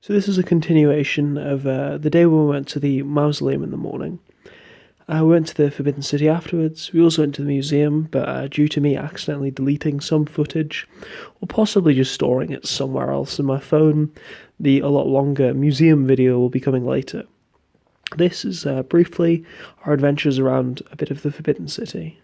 So this is a continuation of the day when we went to the mausoleum in the morning. We went to the Forbidden City afterwards. We also went to the museum, but due to me accidentally deleting some footage, or possibly just storing it somewhere else in my phone, the a lot longer museum video will be coming later. This is briefly our adventures around a bit of the Forbidden City.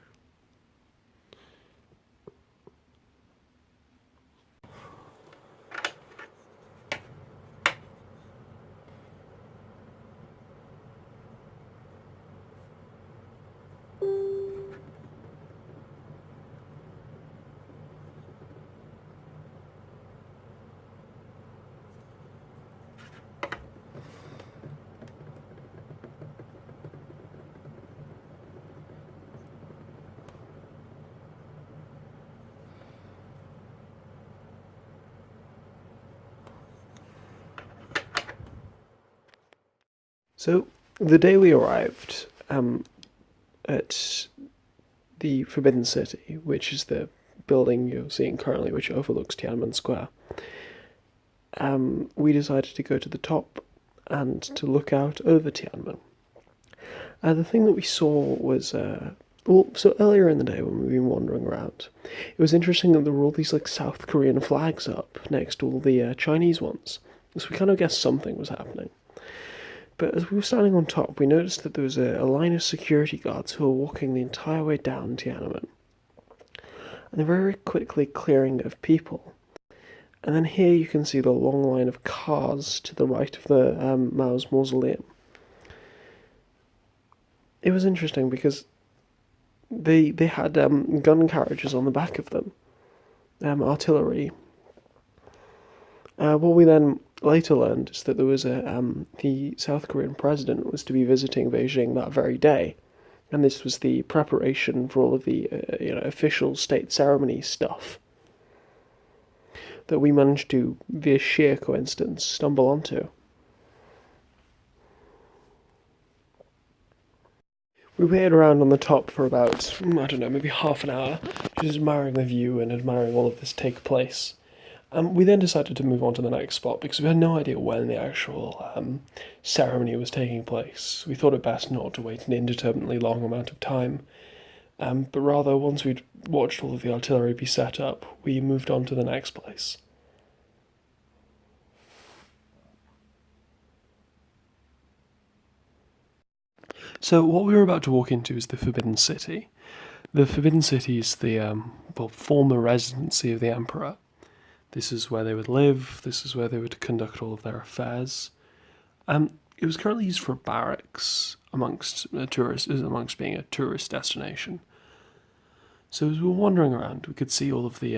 So, the day we arrived at the Forbidden City, which is the building you're seeing currently, which overlooks Tiananmen Square, we decided to go to the top and to look out over Tiananmen. The thing that we saw was, so earlier in the day when we've been wandering around, it was interesting that there were all these like South Korean flags up next to all the Chinese ones. So we kind of guessed something was happening. But as we were standing on top, we noticed that there was a line of security guards who were walking the entire way down Tiananmen. And they're very quickly clearing of people. And then here you can see the long line of cars to the right of the Mao's mausoleum. It was interesting because they had gun carriages on the back of them, artillery. What we then later learned is that there was the South Korean president was to be visiting Beijing that very day, and this was the preparation for all of the official state ceremony stuff that we managed to, via sheer coincidence, stumble onto. We waited around on the top for about, maybe half an hour, just admiring the view and admiring all of this take place. We then decided to move on to the next spot because we had no idea when the actual ceremony was taking place. We thought it best not to wait an indeterminately long amount of time, but rather, once we'd watched all of the artillery be set up, we moved on to the next place. So what we were about to walk into is the Forbidden City. The Forbidden City is the former residency of the Emperor. This is where they would live, this is where they would conduct all of their affairs. It was currently used for barracks amongst being a tourist destination. So as we were wandering around, we could see all of the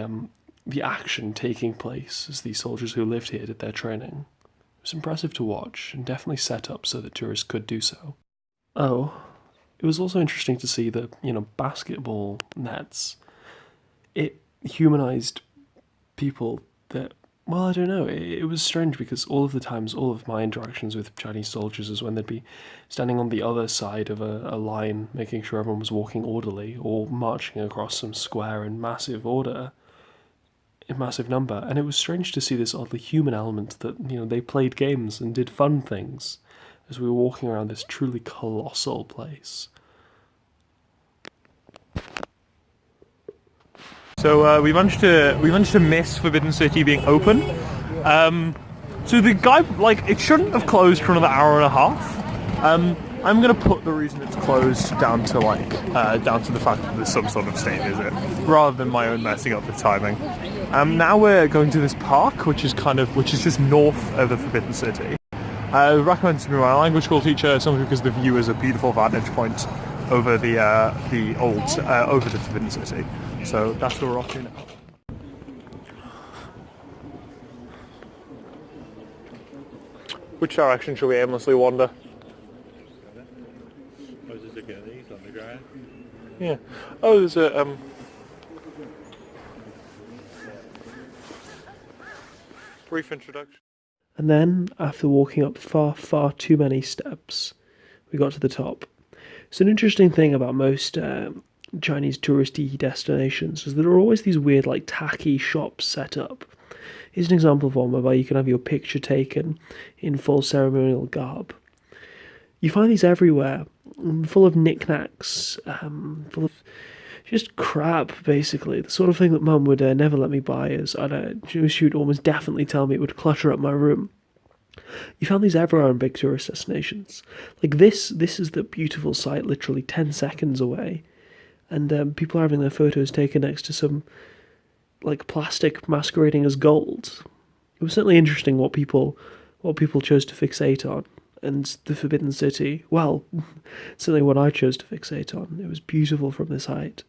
action taking place as the soldiers who lived here did their training. It was impressive to watch, and definitely set up so that tourists could do so. Oh, it was also interesting to see the, basketball nets. It humanized people that, well, I don't know, it was strange because all of the times, all of my interactions with Chinese soldiers is when they'd be standing on the other side of a line, making sure everyone was walking orderly, or marching across some square in massive order, in massive number, and it was strange to see this oddly human element that, they played games and did fun things as we were walking around this truly colossal place. So we managed to miss Forbidden City being open. So the guy, it shouldn't have closed for another hour and a half. I'm gonna put the reason it's closed down to the fact that there's some sort of state visit, rather than my own messing up the timing. Now we're going to this park, which is just north of the Forbidden City. I recommend to be my language school teacher, simply because the view is a beautiful vantage point over over the Forbidden City. So that's where we're off to now. Which direction shall we aimlessly wander? Oh, is this a Goonies underground? Yeah. Oh, there's a brief introduction. And then, after walking up far, far too many steps, we got to the top. So an interesting thing about most Chinese touristy destinations is that there are always these weird, tacky shops set up. Here's an example of one whereby you can have your picture taken in full ceremonial garb. You find these everywhere, full of knickknacks, full of just crap, basically. The sort of thing that Mum would never let me buy, as she would almost definitely tell me it would clutter up my room. You found these everywhere on big tourist destinations. Like this is the beautiful site, literally 10 seconds away, and people are having their photos taken next to some like plastic masquerading as gold. It was certainly interesting what people chose to fixate on. And the Forbidden City, well, certainly what I chose to fixate on. It was beautiful from this height.